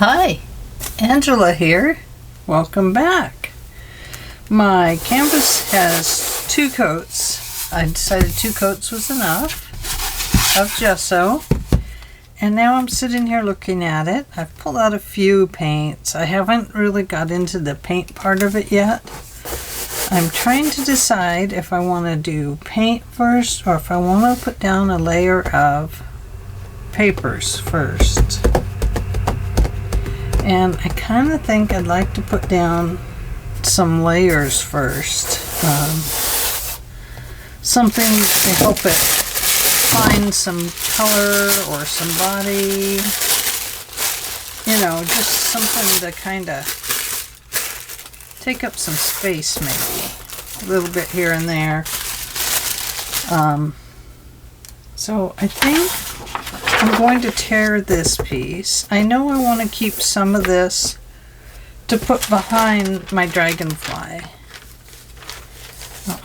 Hi, Angela here. Welcome back. My canvas has 2 coats. I decided 2 coats was enough of gesso. And now I'm sitting here looking at it. I've pulled out a few paints. I haven't really got into the paint part of it yet. I'm trying to decide if I want to do paint first or if I want to put down a layer of papers first. And I kind of think I'd like to put down some layers first. Something to help it find some color or some body. You know, just something to kind of take up some space maybe. A little bit here and there. So I think I'm going to tear this piece. I know I want to keep some of this to put behind my dragonfly.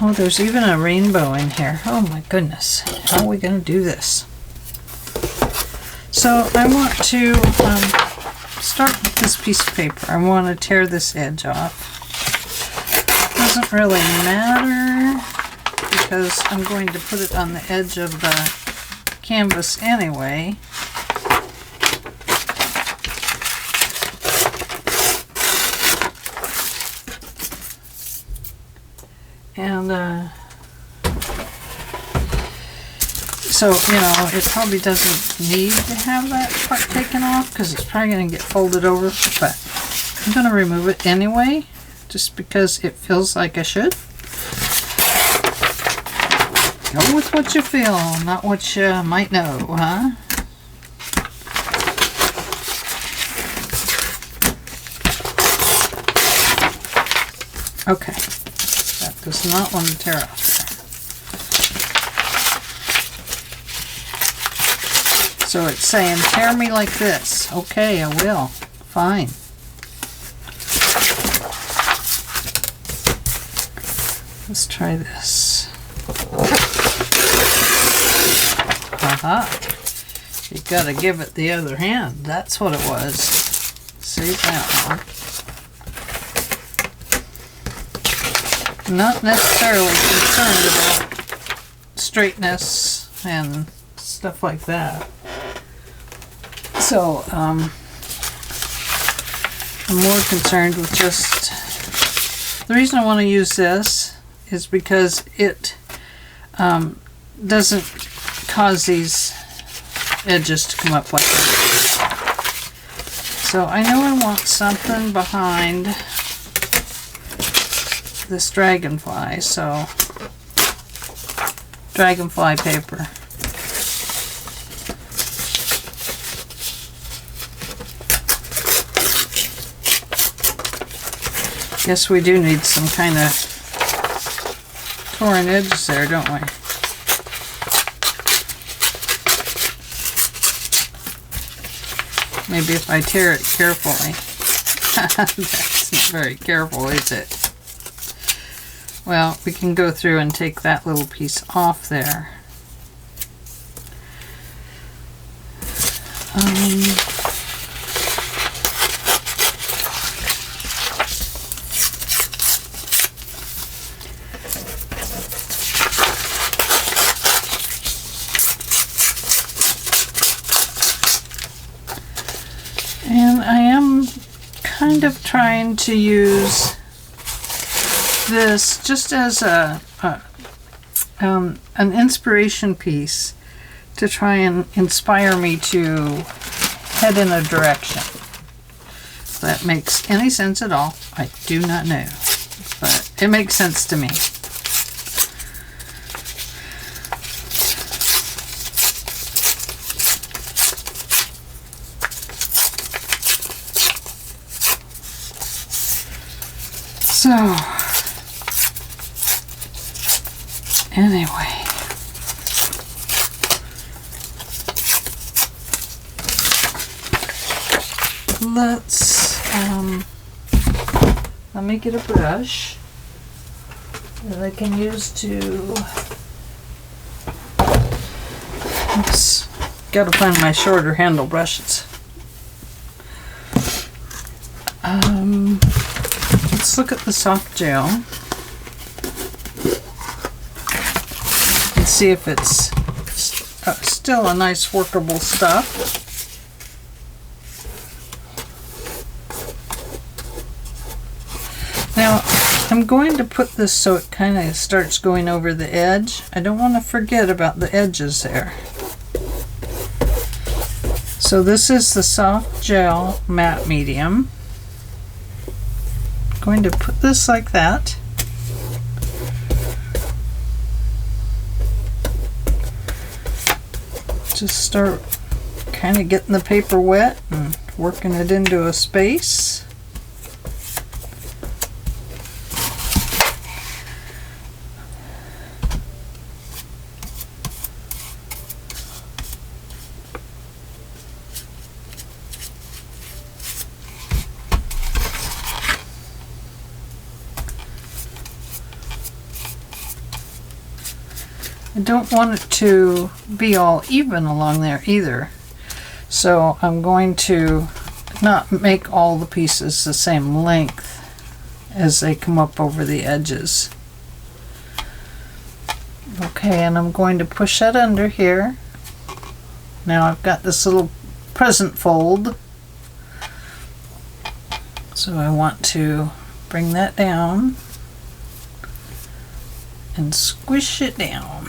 Oh, there's even a rainbow in here. Oh my goodness. How are we going to do this? So I want to start with this piece of paper. I want to tear this edge off. Doesn't really matter because I'm going to put it on the edge of the canvas anyway. And so, you know, it probably doesn't need to have that part taken off because it's probably going to get folded over, but I'm going to remove it anyway just because it feels like I should. Go with what you feel, not what you might know, huh? Okay, that does not want to tear off there. So it's saying, tear me like this. Okay, I will. Fine. Let's try this. Aha! You gotta give it the other hand. That's what it was. See that one? Not necessarily concerned about straightness and stuff like that. So, I'm more concerned with just... The reason I want to use this is because it doesn't cause these edges to come up like that. So I know I want something behind this dragonfly, so dragonfly paper. Guess we do need some kind of torn edges there, don't we? Maybe if I tear it carefully. That's not very careful, is it? Well, we can go through and take that little piece off there. And I am kind of trying to use this just as an inspiration piece to try and inspire me to head in a direction. If that makes any sense at all, I do not know, but it makes sense to me. So, anyway, let me get a brush that I can use to, oops, gotta find my shorter handle brushes. Let's look at the soft gel and see if it's still a nice workable stuff. Now I'm going to put this so it kind of starts going over the edge. I don't want to forget about the edges there. So this is the soft gel matte medium. I'm going to put this like that. Just start kind of getting the paper wet and working it into a space. I don't want it to be all even along there either, so I'm going to not make all the pieces the same length as they come up over the edges. Okay, and I'm going to push that under here. Now I've got this little present fold, so I want to bring that down and squish it down.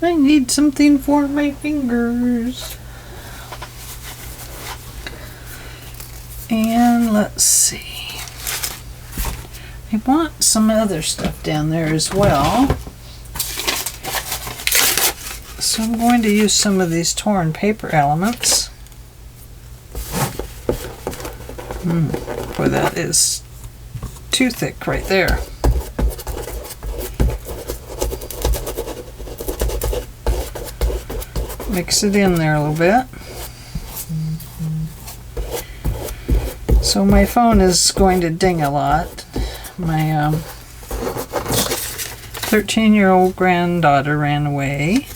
I need something for my fingers. And let's see. I want some other stuff down there as well. So I'm going to use some of these torn paper elements. Boy, that is too thick right there. Mix it in there a little bit. So my phone is going to ding a lot. My 13-year-old granddaughter ran away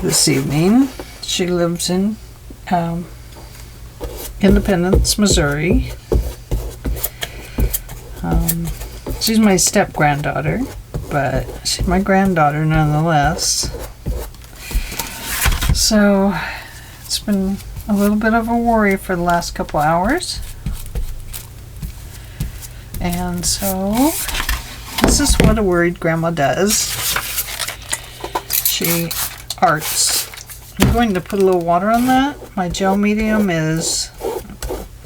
this evening. She lives in Independence, Missouri. She's my step-granddaughter, but she's my granddaughter nonetheless. So it's been a little bit of a worry for the last couple hours. And so this is what a worried grandma does. She arts. I'm going to put a little water on that. My gel medium is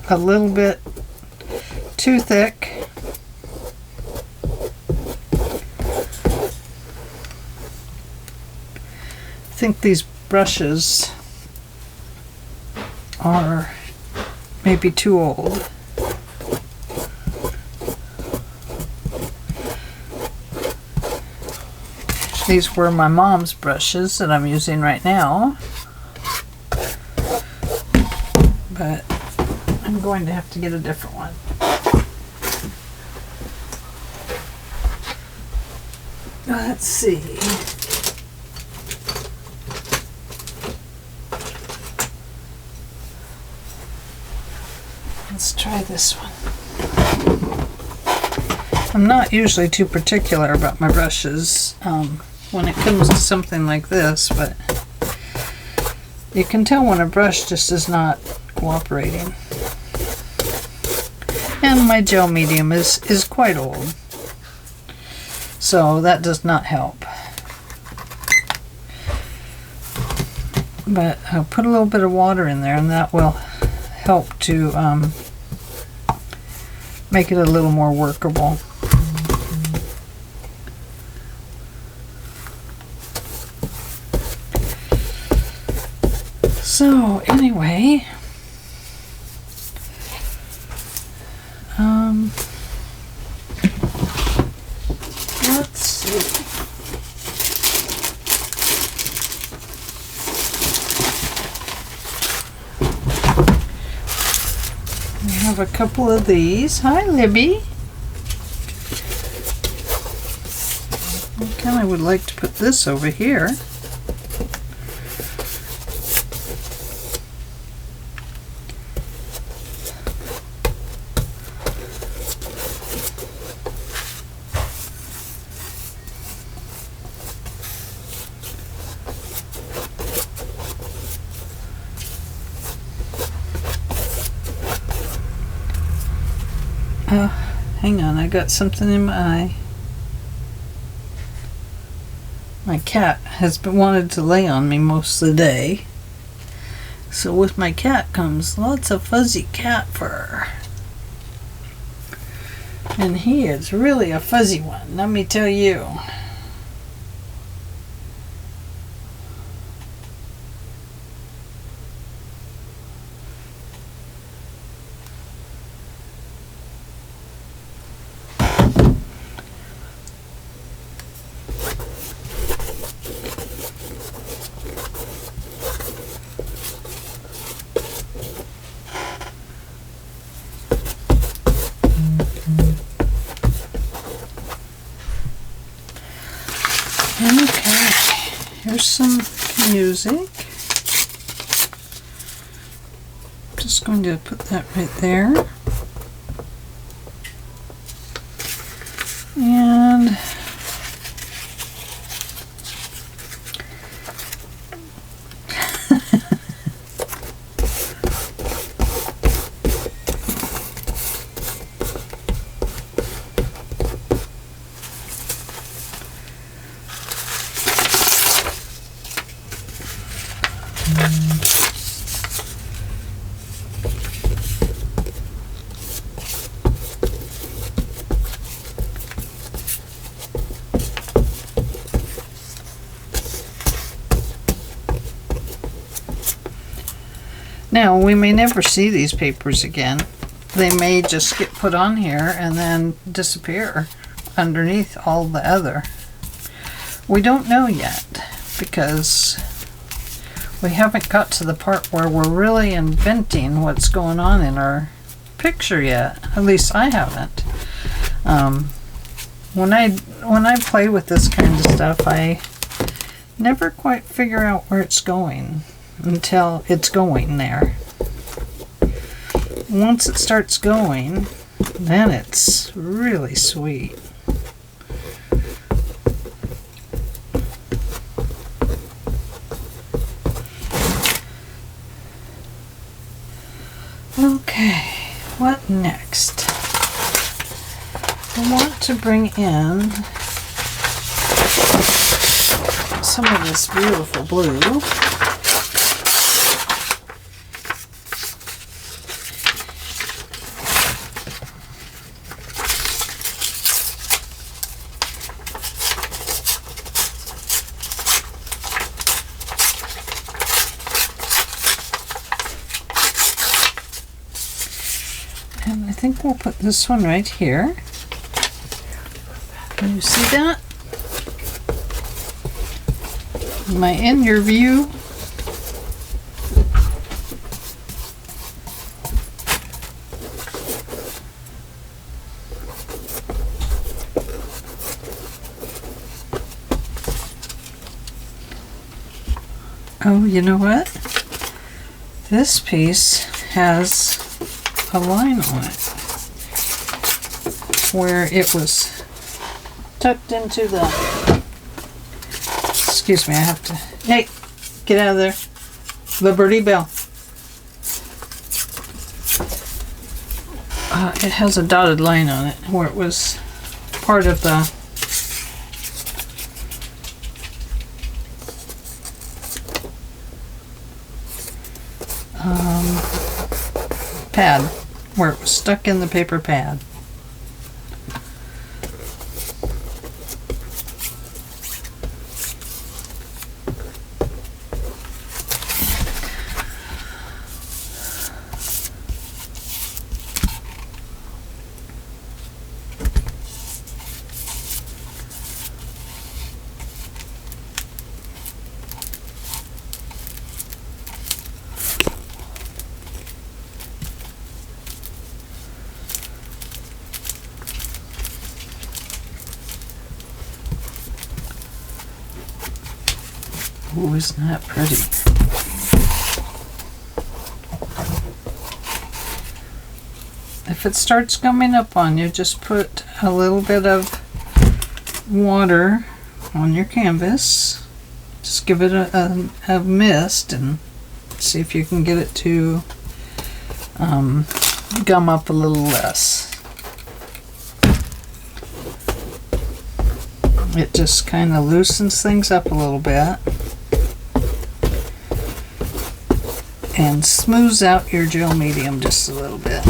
a little bit too thick. I think these brushes are maybe too old. These were my mom's brushes that I'm using right now, but I'm going to have to get a different one. Let's see. Let's try this one. I'm not usually too particular about my brushes when it comes to something like this, but you can tell when a brush just is not cooperating. And my gel medium is quite old, so that does not help. But I'll put a little bit of water in there, and that will help to make it a little more workable. So anyway, let's see. have a couple of these. Hi, Libby. I kind of would like to put this over here. Hang on, I got something in my eye. My cat has wanted to lay on me most of the day. So with my cat comes lots of fuzzy cat fur. And he is really a fuzzy one, let me tell you. Okay, here's some music. Just going to put that right there. And now, we may never see these papers again. They may just get put on here and then disappear underneath all the other. We don't know yet because we haven't got to the part where we're really inventing what's going on in our picture yet. At least I haven't. When I play with this kind of stuff, I never quite figure out where it's going until it's going there. Once it starts going, then it's really sweet. Okay, what next? I want to bring in some of this beautiful blue. And I think we'll put this one right here. Can you see that? Am I in your view? Oh, you know what? This piece has a line on it where it was tucked into the, excuse me, I have to, hey, get out of there, Liberty Bell. It has a dotted line on it where it was part of the pad, where it was stuck in the paper pad. Oh, isn't that pretty? If it starts gumming up on you, just put a little bit of water on your canvas. Just give it a mist and see if you can get it to gum up a little less. It just kind of loosens things up a little bit and smooths out your gel medium just a little bit.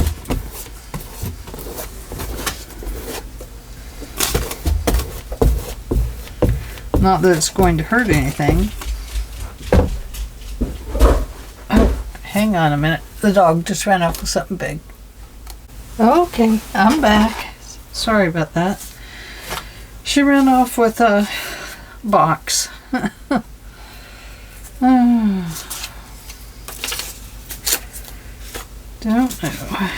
Not that it's going to hurt anything. Oh, hang on a minute. The dog just ran off with something big. Okay, I'm back. Sorry about that. She ran off with a box. Don't know.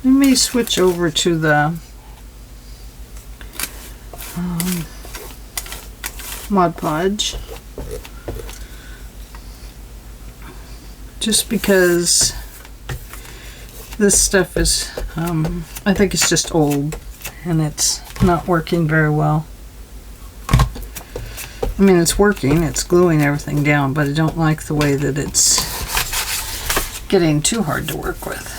Let me switch over to the Mod Podge. Just because this stuff is, I think it's just old and it's not working very well. I mean, it's working, it's gluing everything down, but I don't like the way that it's getting too hard to work with.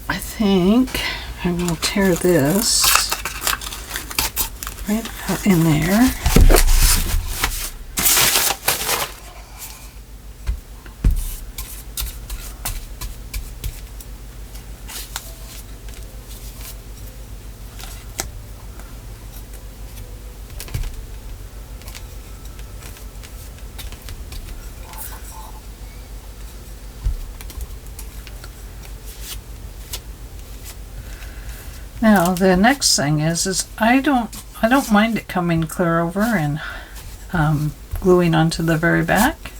I think I will tear this right out in there. Now the next thing is I don't mind it coming clear over and gluing onto the very back.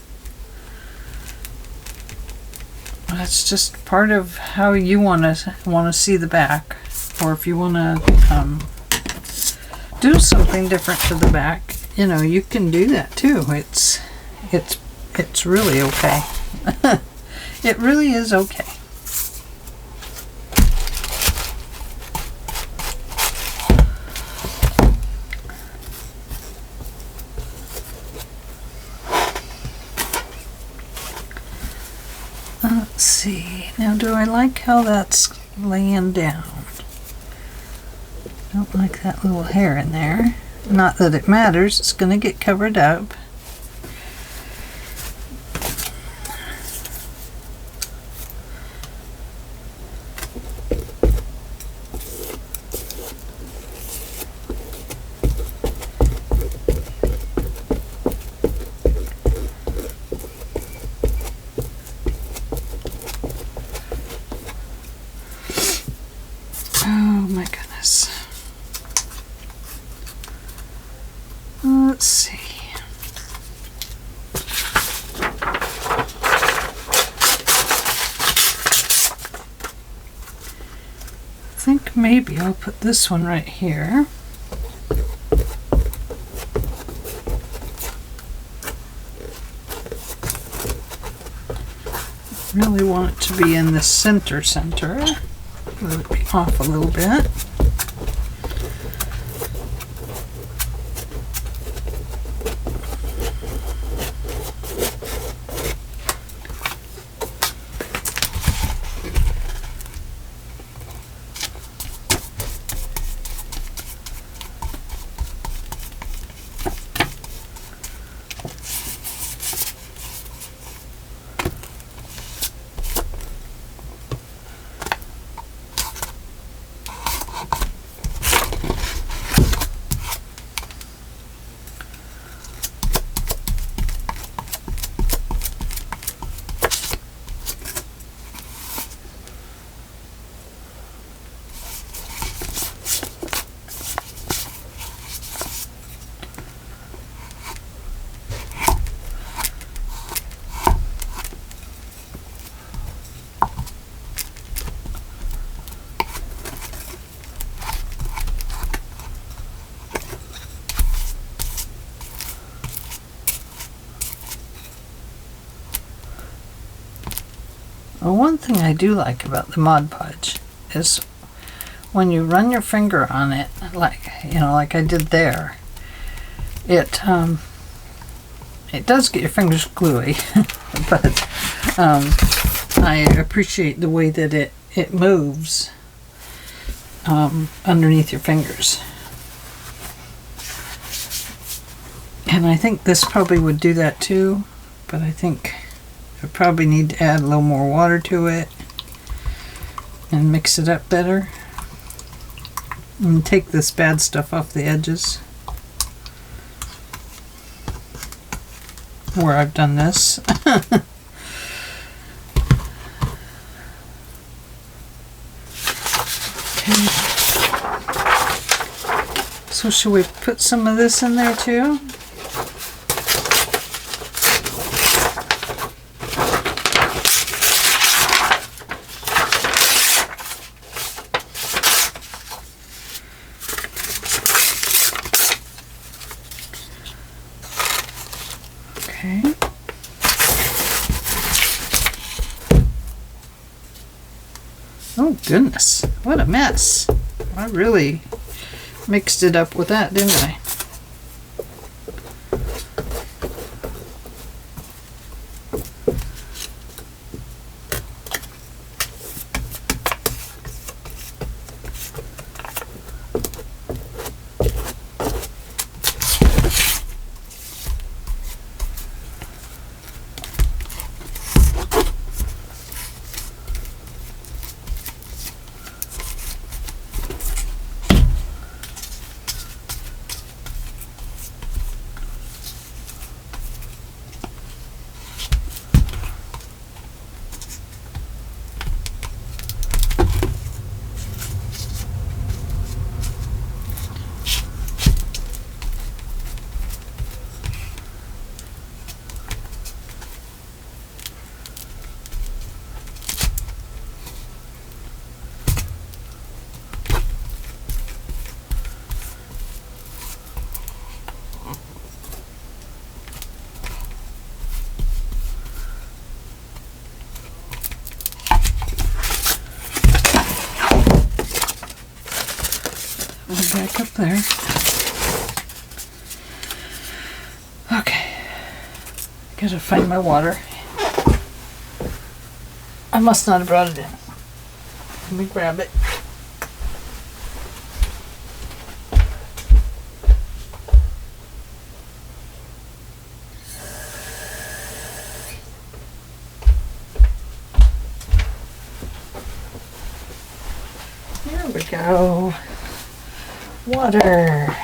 That's just part of how you want to see the back, or if you want to do something different to the back, you know, you can do that too. It's really okay. It really is okay. Let's see. Now, do I like how that's laying down? Don't like that little hair in there. Not that it matters. It's going to get covered up. Oh my goodness. Let's see. I think maybe I'll put this one right here. Really want it to be in the center. Let it be off a little bit. one thing I do like about the Mod Podge is when you run your finger on it, like I did there, it does get your fingers gluey, but I appreciate the way that it moves underneath your fingers. And I think this probably would do that too, but I think I probably need to add a little more water to it and mix it up better. And take this bad stuff off the edges where I've done this. Okay. So should we put some of this in there too? Okay. Oh goodness, what a mess. I really mixed it up with that, didn't I? Back up there. Okay, gotta find my water. I must not have brought it in. Let me grab it. There we go. Water.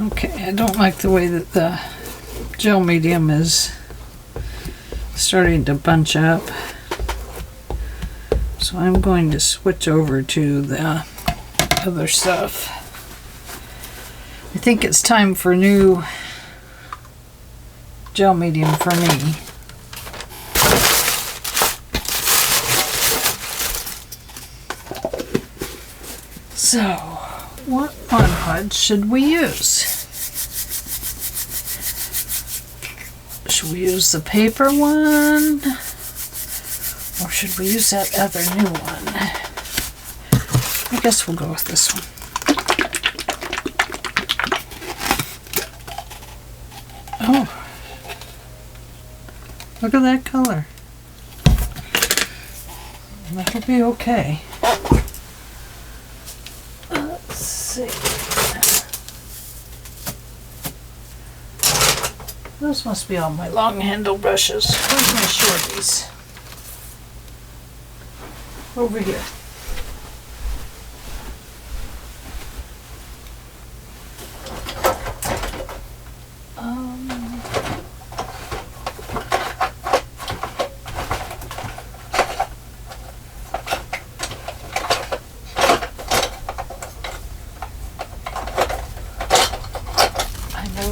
Okay, I don't like the way that the gel medium is starting to bunch up. So I'm going to switch over to the other stuff. I think it's time for new gel medium for me. So, what Mod Podge should we use? Should we use the paper one? Or should we use that other new one? I guess we'll go with this one. Oh, look at that color. That'll be okay. Let's see. Those must be all my long handle brushes. Where's my shorties? Over here.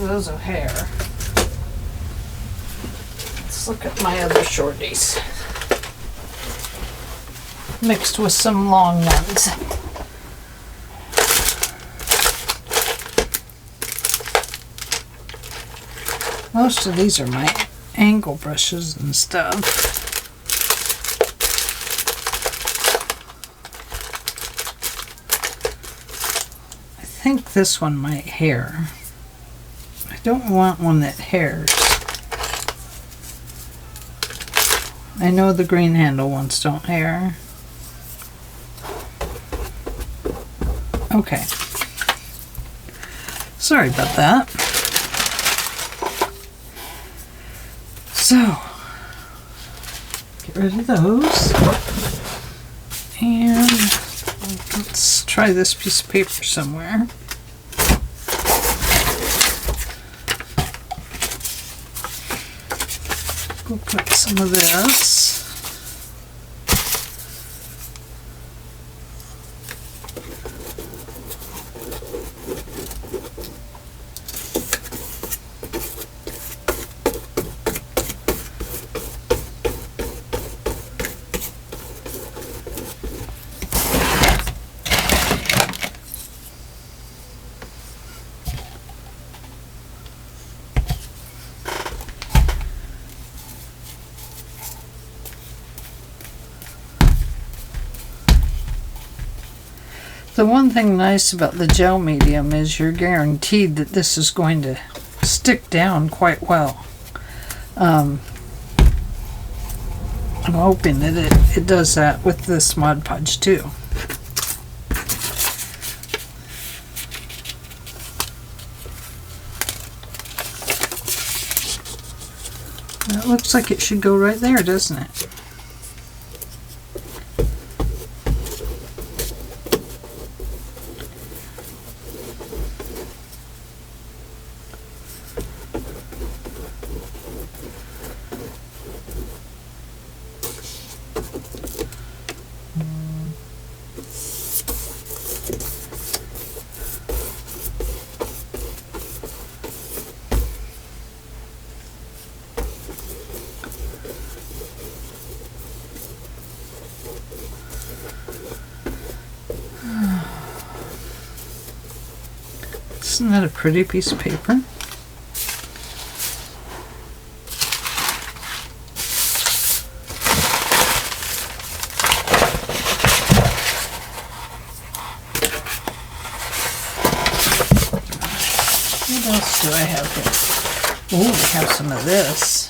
those O'Hare. Let's look at my other shorties. Mixed with some long ones. Most of these are my angle brushes and stuff. I think this one might hair. I don't want one that hairs. I know the green handle ones don't hair. Okay. Sorry about that. So, get rid of those. And let's try this piece of paper somewhere. We'll put some of this. The one thing nice about the gel medium is you're guaranteed that this is going to stick down quite well. I'm hoping that it does that with this Mod Podge too. That looks like it should go right there, doesn't it? Isn't that a pretty piece of paper? What else do I have here? Oh, we have some of this.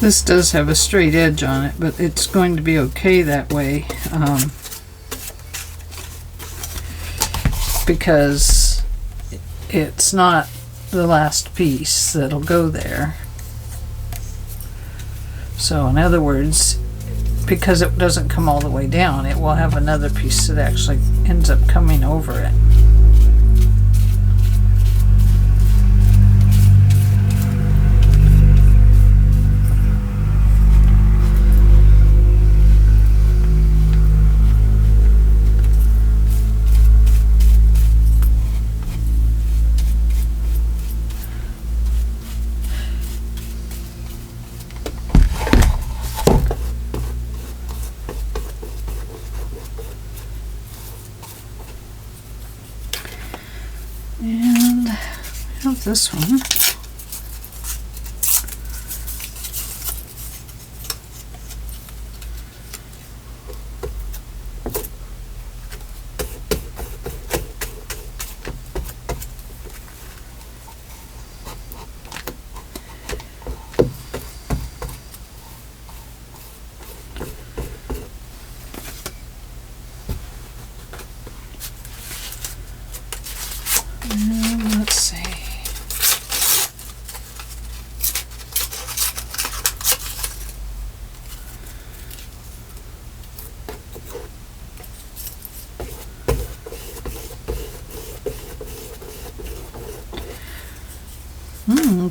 This does have a straight edge on it, but it's going to be okay that way because it's not the last piece that'll go there. So in other words, because it doesn't come all the way down, it will have another piece that actually ends up coming over it. And I have this one. And let's see.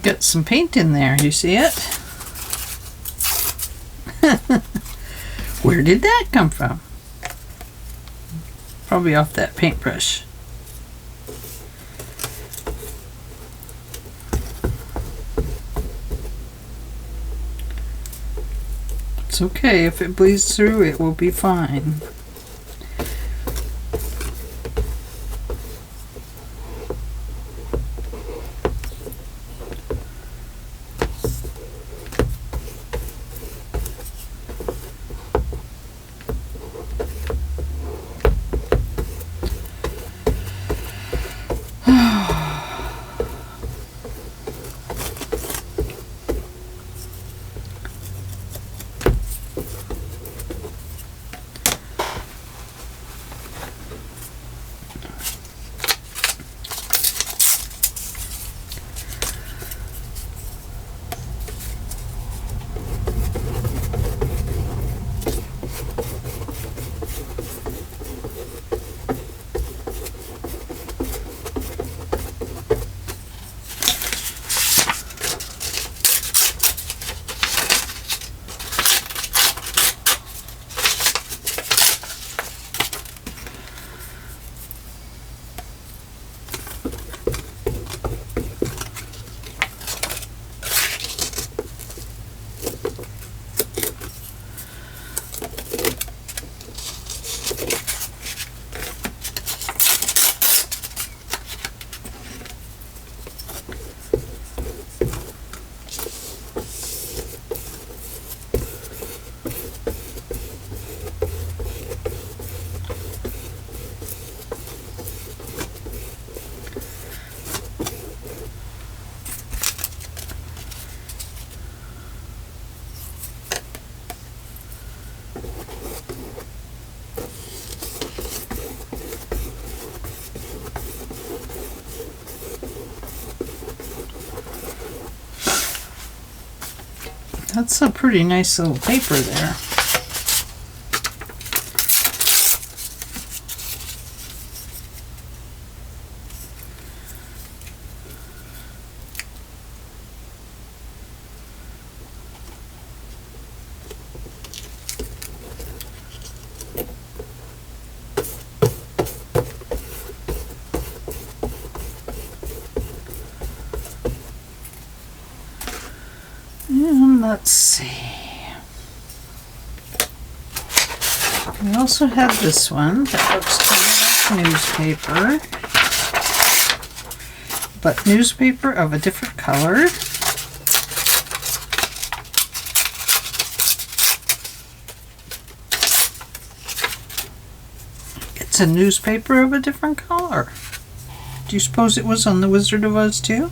Got some paint in there. You see it? Where did that come from? Probably off that paintbrush. It's okay. If it bleeds through, it will be fine. That's a pretty nice little paper there. And let's see. We also have this one that looks kind of like newspaper, but newspaper of a different color. It's a newspaper of a different color. Do you suppose it was on The Wizard of Oz too?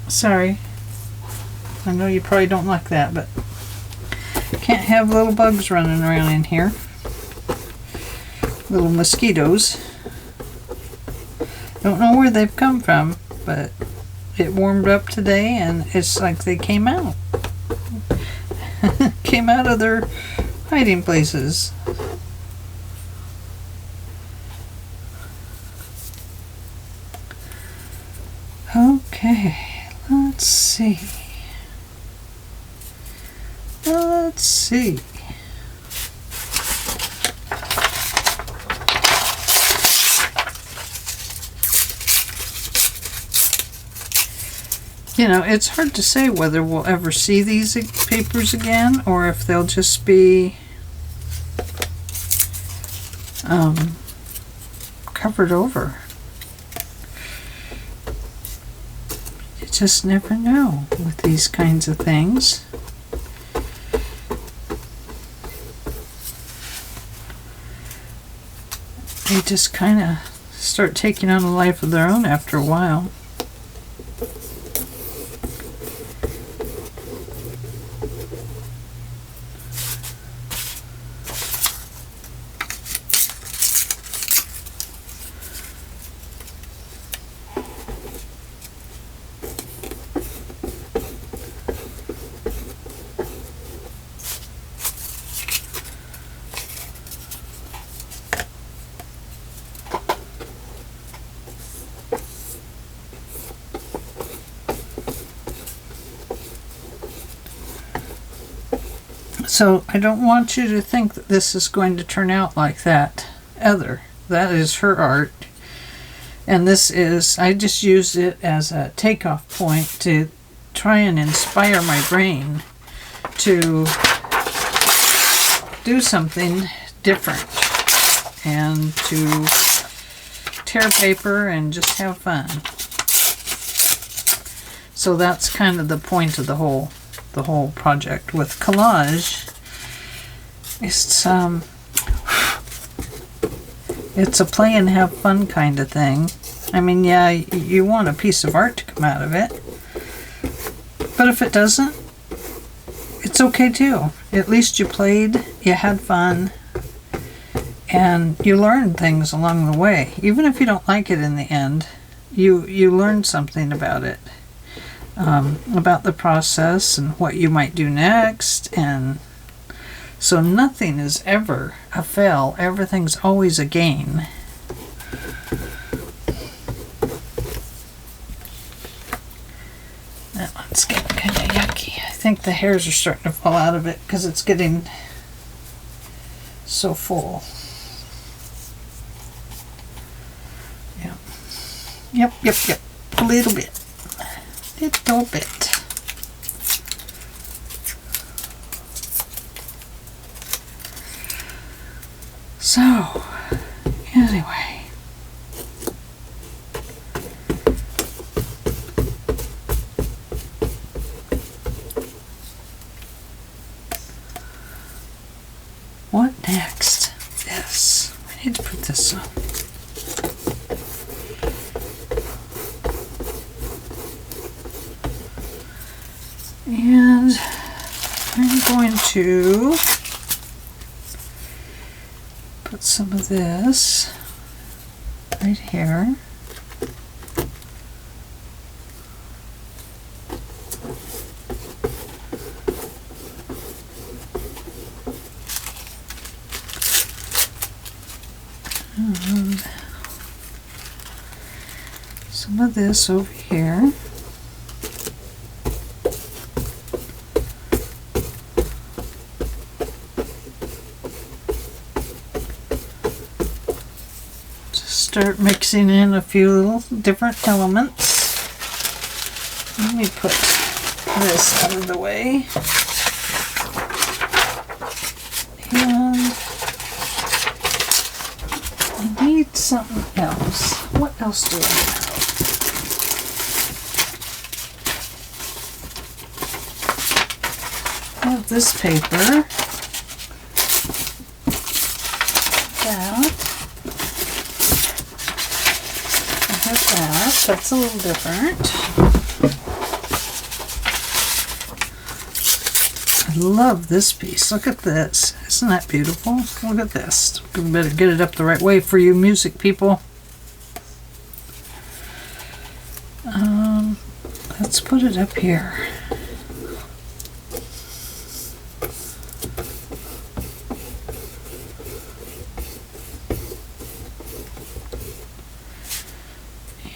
Sorry. I know you probably don't like that, but can't have little bugs running around in here. Little mosquitoes. Don't know where they've come from, but it warmed up today and it's like they came out. Came out of their hiding places. Okay. Let's see. Let's see. You know, it's hard to say whether we'll ever see these papers again or if they'll just be covered over. Just never know with these kinds of things. They just kind of start taking on a life of their own after a while. So I don't want you to think that this is going to turn out like that other. That is her art. And this is, I just used it as a takeoff point to try and inspire my brain to do something different and to tear paper and just have fun. So that's kind of the point of the whole project with collage. It's a play and have fun kind of thing. I mean, yeah, you want a piece of art to come out of it, but if it doesn't, it's okay too. At least you played, you had fun, and you learned things along the way. Even if you don't like it in the end, you learned something about it. About the process and what you might do next, and so nothing is ever a fail. Everything's always a gain. That one's getting kind of yucky. I think the hairs are starting to fall out of it because it's getting so full. Yep. A little bit. Little bit. So, anyway. What next? This. I need to put this on. And I'm going to put some of this right here. And some of this over here. Start mixing in a few little different elements. Let me put this out of the way. And I need something else. What else do I have? I have this paper. That. That's a little different. I love this piece. Look at this. Isn't that beautiful? Look at this. We better get it up the right way for you music people. Let's put it up here.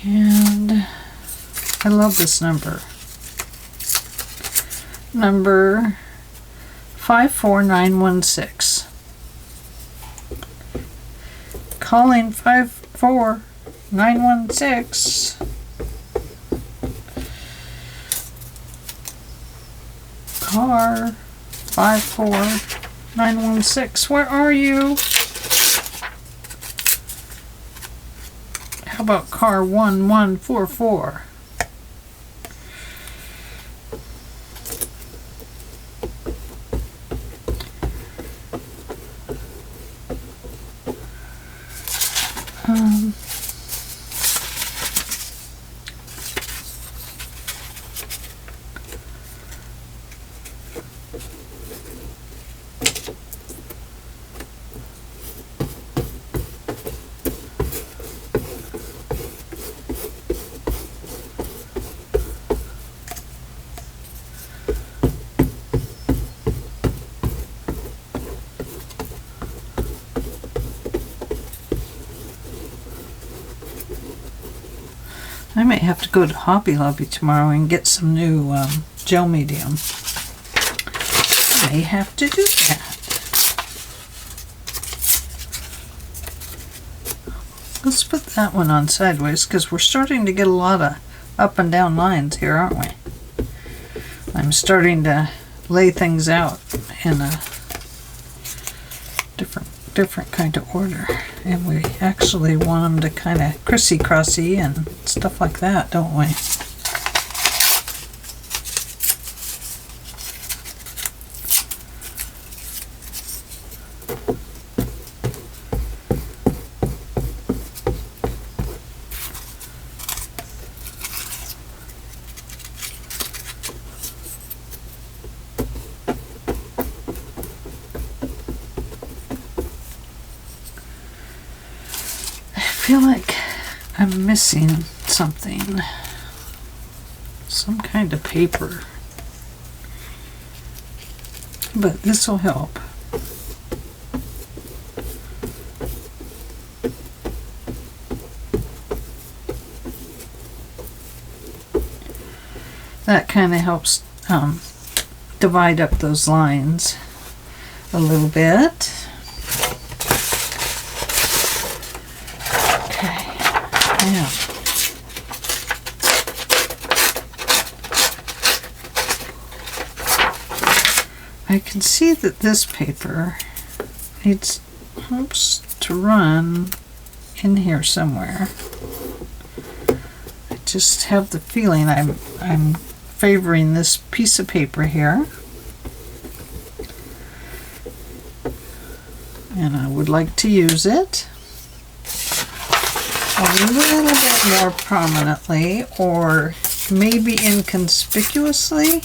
And I love this number. Number 54916. Calling 54916. Car 54916. Where are you? How about car 1144? I might have to go to Hobby Lobby tomorrow and get some new gel medium. I may have to do that. Let's put that one on sideways because we're starting to get a lot of up and down lines here, aren't we? I'm starting to lay things out in a different kind of order, and we actually want them to kind of crissy-crossy and stuff like that, don't we? I feel like I'm missing something. Some kind of paper. But this will help. That kind of helps divide up those lines a little bit. Yeah. I can see that this paper needs to run in here somewhere. I just have the feeling I'm favoring this piece of paper here. And I would like to use it a little bit more prominently, or maybe inconspicuously.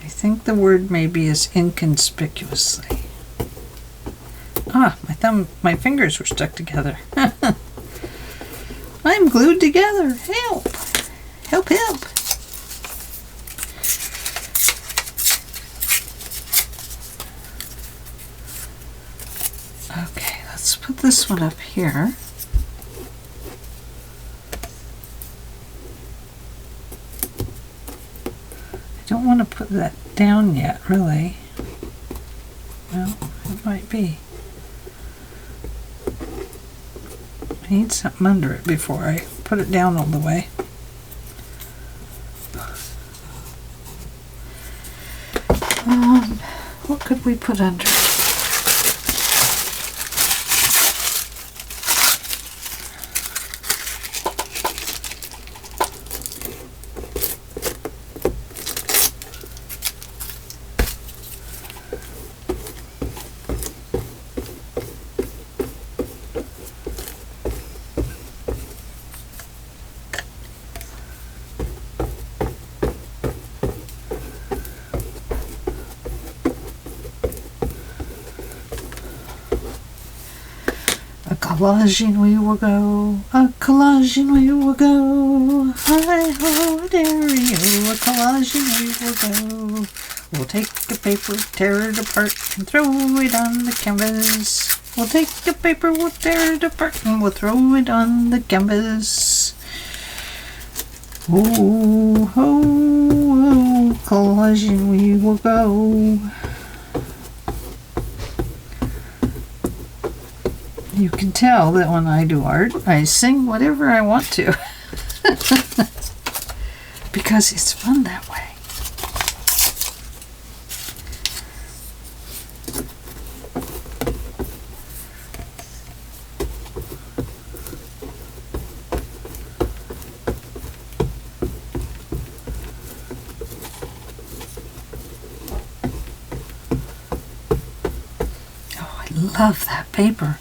I think the word maybe is inconspicuously. Ah, my fingers were stuck together. I'm glued together. Help! Help, help! Okay, let's put this one up here. I don't want to put that down yet, really. Well, it might be. I need something under it before I put it down all the way. What could we put under it? Collaging we will go, a collaging we will go, hi-ho, dare-you, a collaging we will go. We'll take a paper, tear it apart, and throw it on the canvas. We'll take a paper, we'll tear it apart, and we'll throw it on the canvas. Oh, oh, oh, collaging we will go. You can tell that when I do art, I sing whatever I want to. Because it's fun that way. Oh, I love that paper.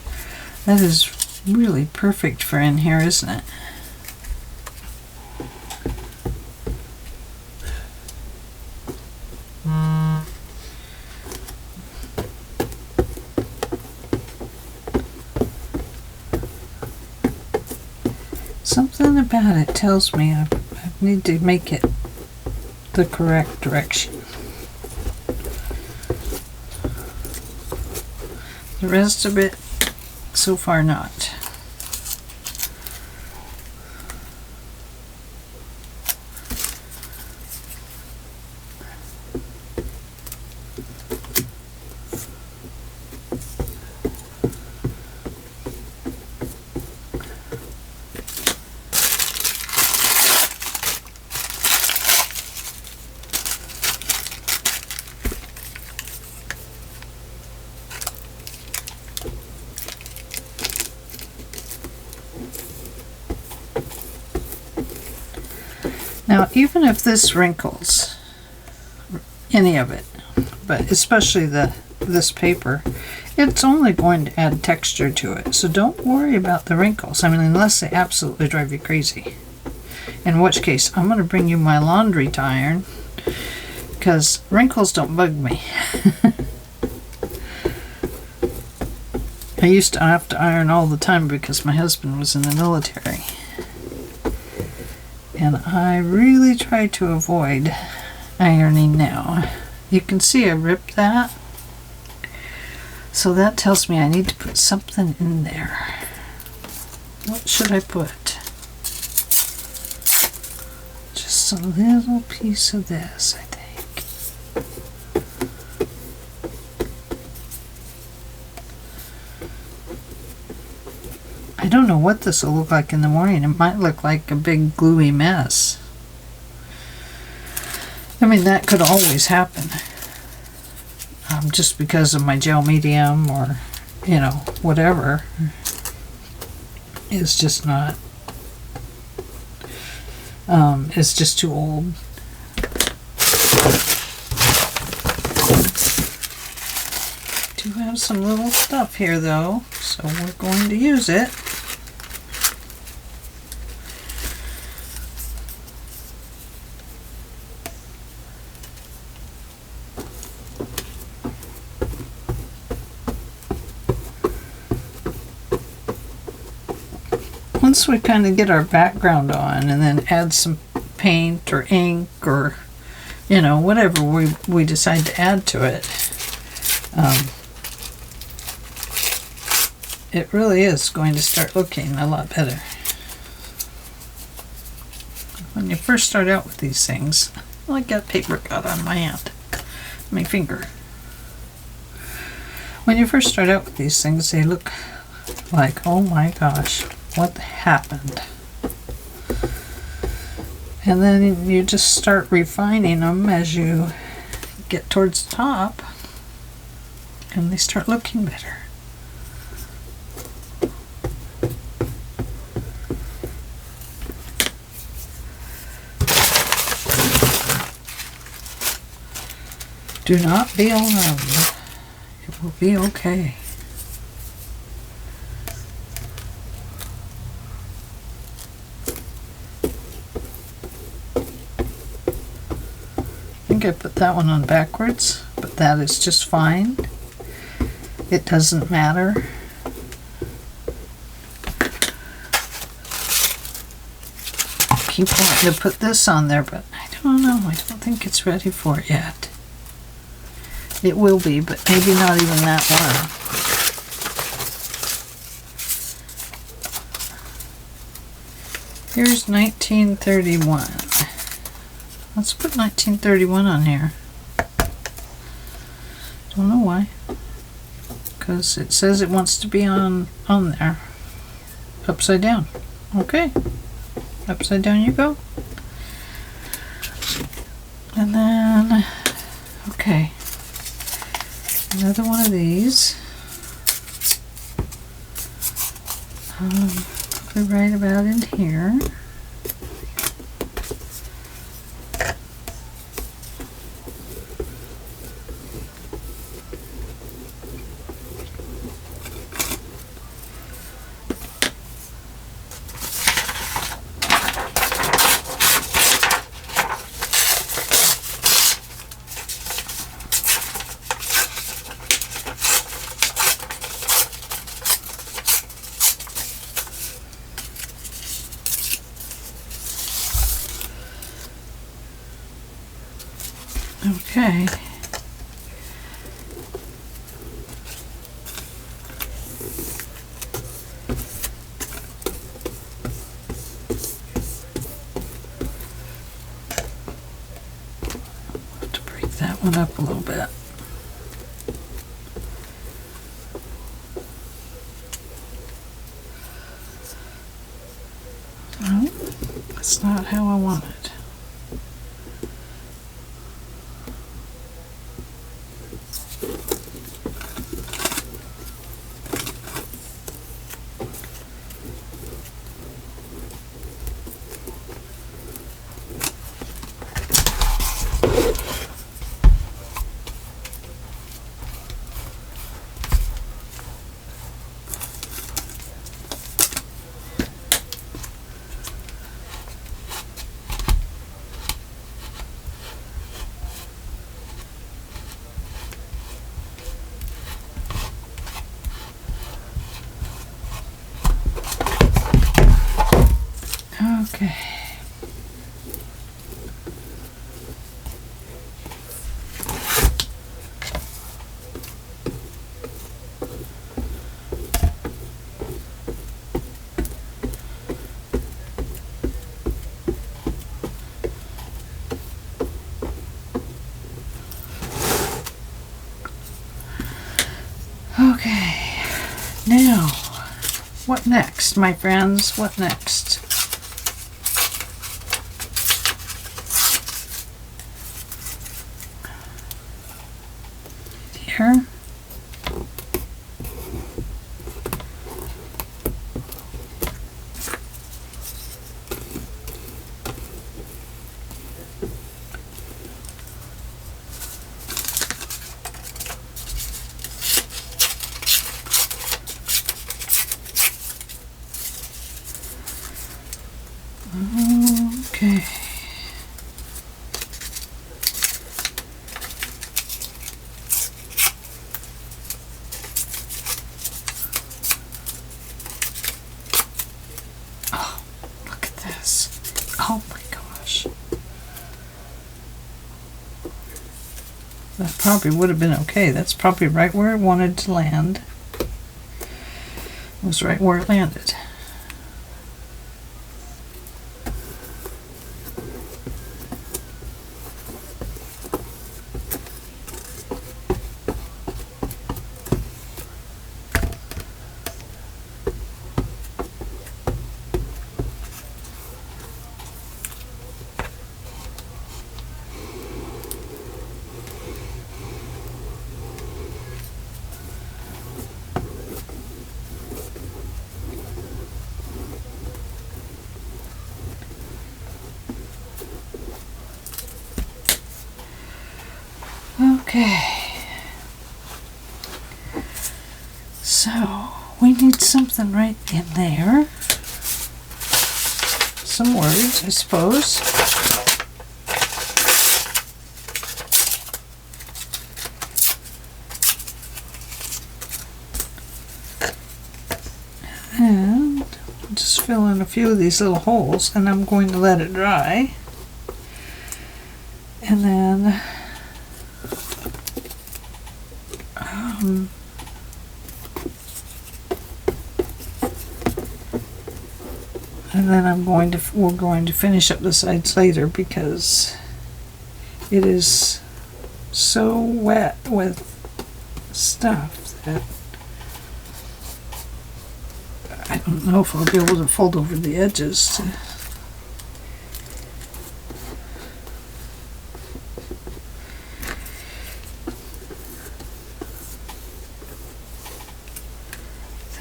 That is really perfect for in here, isn't it? Something about it tells me I need to make it the correct direction. The rest of it, so far not. Now, even if this wrinkles, any of it, but especially this paper, it's only going to add texture to it. So don't worry about the wrinkles. I mean, unless they absolutely drive you crazy. In which case, I'm going to bring you my laundry to iron, because wrinkles don't bug me. I used to have to iron all the time because my husband was in the military. And I really try to avoid ironing now. You can see I ripped that. So that tells me I need to put something in there. What should I put? Just a little piece of this, I think. I don't know what this will look like in the morning. It might look like a big gluey mess. I mean, that could always happen. Just because of my gel medium or, you know, whatever. It's just not, it's just too old. Do have some little stuff here though, so we're going to use it. Once we kind of get our background on and then add some paint or ink or, you know, whatever we decide to add to it, it really is going to start looking a lot better. When you first start out with these things, well, I got paper cut on my hand, my finger. When you first start out with these things, they look like, oh my gosh, what happened? And then you just start refining them as you get towards the top, and they start looking better. Do not be alarmed. It will be okay. I think I put that one on backwards, but that is just fine. It doesn't matter. I keep wanting to put this on there, but I don't know. I don't think it's ready for it yet. It will be, but maybe not even that one. Here's 1931. Let's put 1931 on here. Don't know why. Because it says it wants to be on there. Upside down. Okay. Upside down you go. And then, okay. Another one of these. Probably right about in here. Okay. that one up a little bit. No, that's not how I want it. Okay. Okay. Now, what next, my friends? What next? Here. Okay. Oh, look at this. Oh my gosh. That probably would have been okay. That's probably right where it wanted to land. It was right where it landed. Okay, so we need something right in there. Some words, I suppose. And I'll just fill in a few of these little holes, and I'm going to let it dry. And then we're going to finish up the sides later because it is so wet with stuff that I don't know if I'll be able to fold over the edges.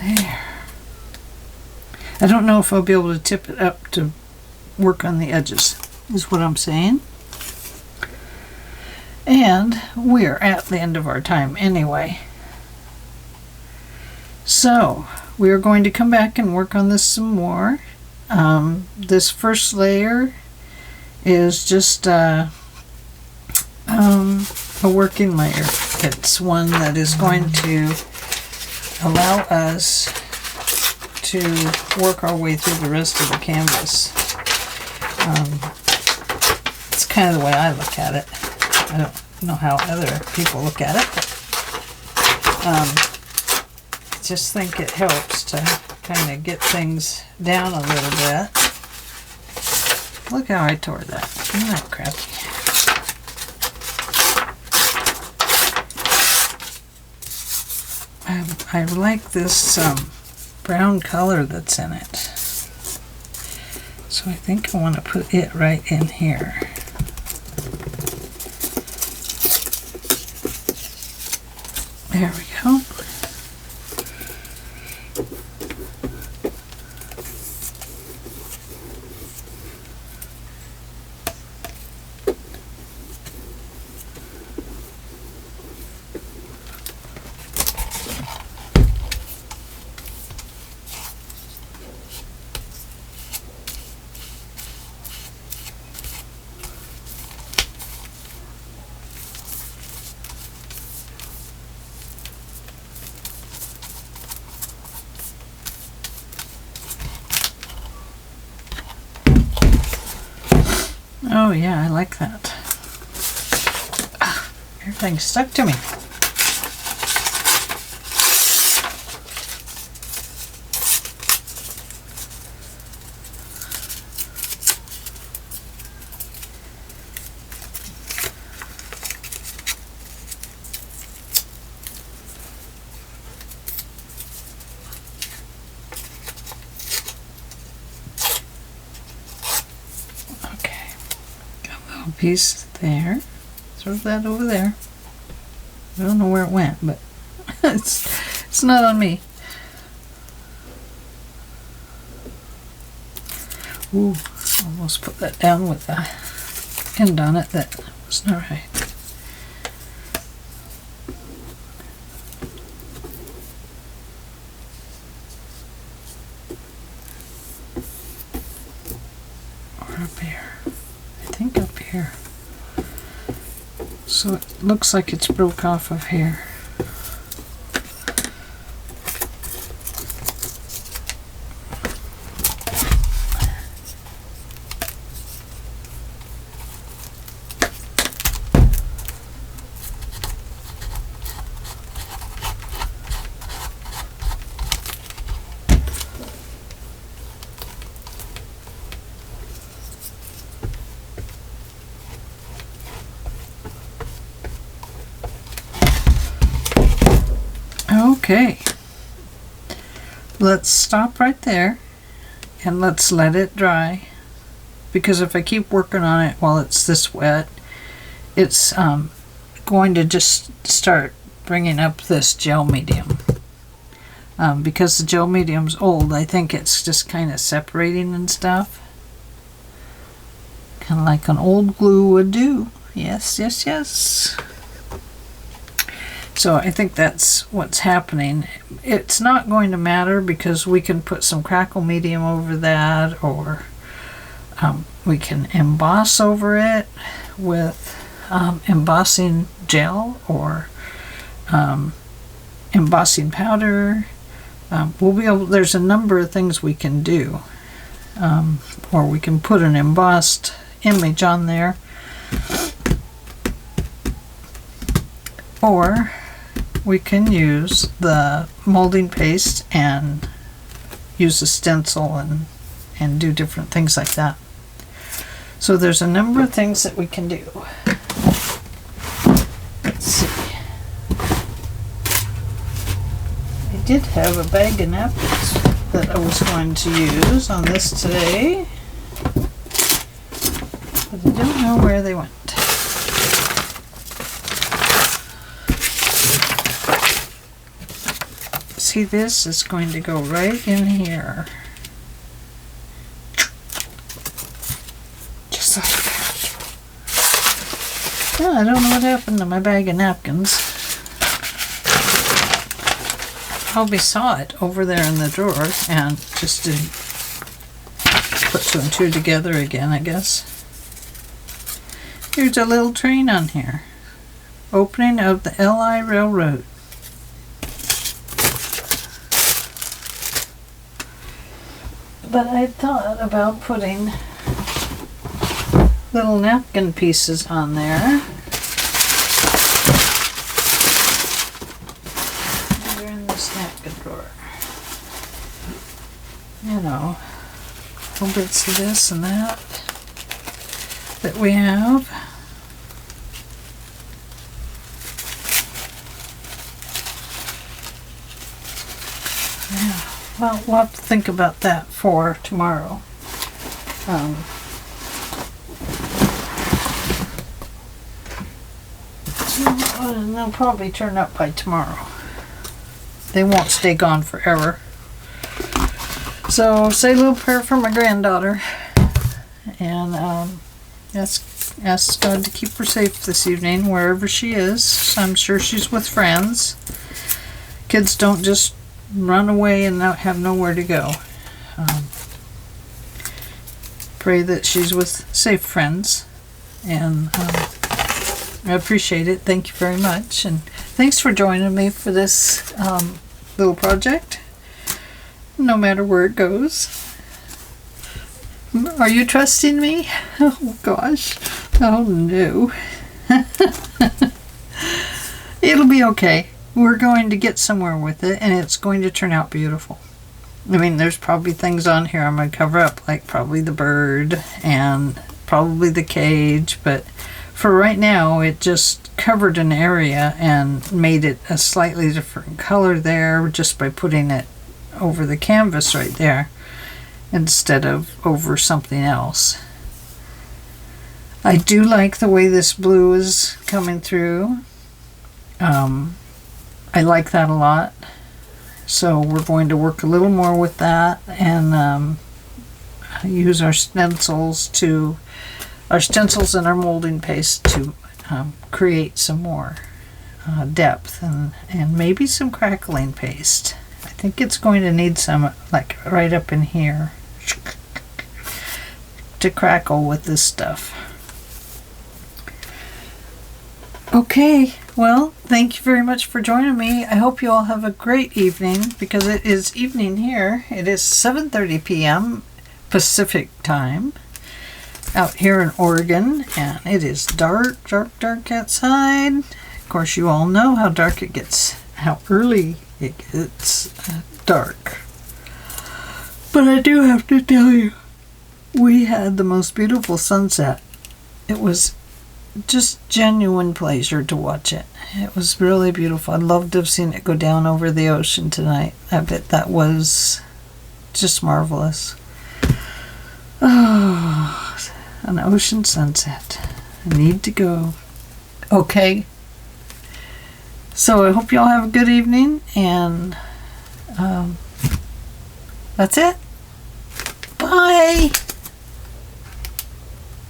There. I don't know if I'll be able to tip it up to work on the edges, is what I'm saying. And we're at the end of our time anyway. So, we are going to come back and work on this some more. This first layer is just a working layer. It's one that is going to allow us to work our way through the rest of the canvas. It's kind of the way I look at it. I don't know how other people look at it, but I just think it helps to kind of get things down a little bit. Look how I tore that. Isn't that crappy? I like this brown color that's in it. So I think I want to put it right in here. There we go. Oh yeah, I like that. Everything's stuck to me. Piece there. Throw that over there. I don't know where it went, but it's not on me. Ooh, almost put that down with the end on it. That was not right. Or up here. I think up here. So it looks like it's broke off of here. Okay, let's stop right there and let's let it dry, because if I keep working on it while it's this wet, it's going to just start bringing up this gel medium. Because the gel medium's old, I think it's just kind of separating and stuff. Kind of like an old glue would do. Yes, yes, yes. So I think that's what's happening. It's not going to matter because we can put some crackle medium over that, or we can emboss over it with embossing gel or embossing powder. We'll be able. There's a number of things we can do, or we can put an embossed image on there, or we can use the molding paste and use a stencil and do different things like that. So there's a number of things that we can do. Let's see. I did have a bag of napkins that I was going to use on this today, but I don't know where they went. See, this is going to go right in here. Just like that. Well, I don't know what happened to my bag of napkins. Probably saw it over there in the drawer and just didn't put two and two together again, I guess. Here's a little train on here. Opening of the LI Railroad. But I thought about putting little napkin pieces on there. They're in this napkin drawer. You know, little bits of this and that we have. Well, we'll have to think about that for tomorrow. And they'll probably turn up by tomorrow. They won't stay gone forever. So say a little prayer for my granddaughter, and ask God to keep her safe this evening wherever she is. I'm sure she's with friends. Kids don't just run away and not have nowhere to go. Pray that she's with safe friends, and I appreciate it. Thank you very much, and thanks for joining me for this little project, no matter where it goes. Are you trusting me? Oh gosh. Oh no. It'll be okay. We're going to get somewhere with it, and it's going to turn out beautiful. I mean, there's probably things on here I'm going to cover up, like probably the bird and probably the cage, but for right now, it just covered an area and made it a slightly different color there just by putting it over the canvas right there instead of over something else. I do like the way this blue is coming through. I like that a lot. So we're going to work a little more with that and use our stencils and our molding paste to create some more depth and maybe some crackling paste. I think it's going to need some, like right up in here, to crackle with this stuff. Okay, well, thank you very much for joining me. I hope you all have a great evening, because it is evening here. It is 7:30 p.m. Pacific time out here in Oregon, and it is dark, dark, dark outside. Of course, you all know how dark it gets, how early it gets dark. But I do have to tell you, we had the most beautiful sunset. It was just genuine pleasure to watch it. It was really beautiful. I'd love to have seen it go down over the ocean tonight. I bet that was just marvelous. Oh, an ocean sunset. I need to go. Okay. So I hope you all have a good evening, and that's it. Bye.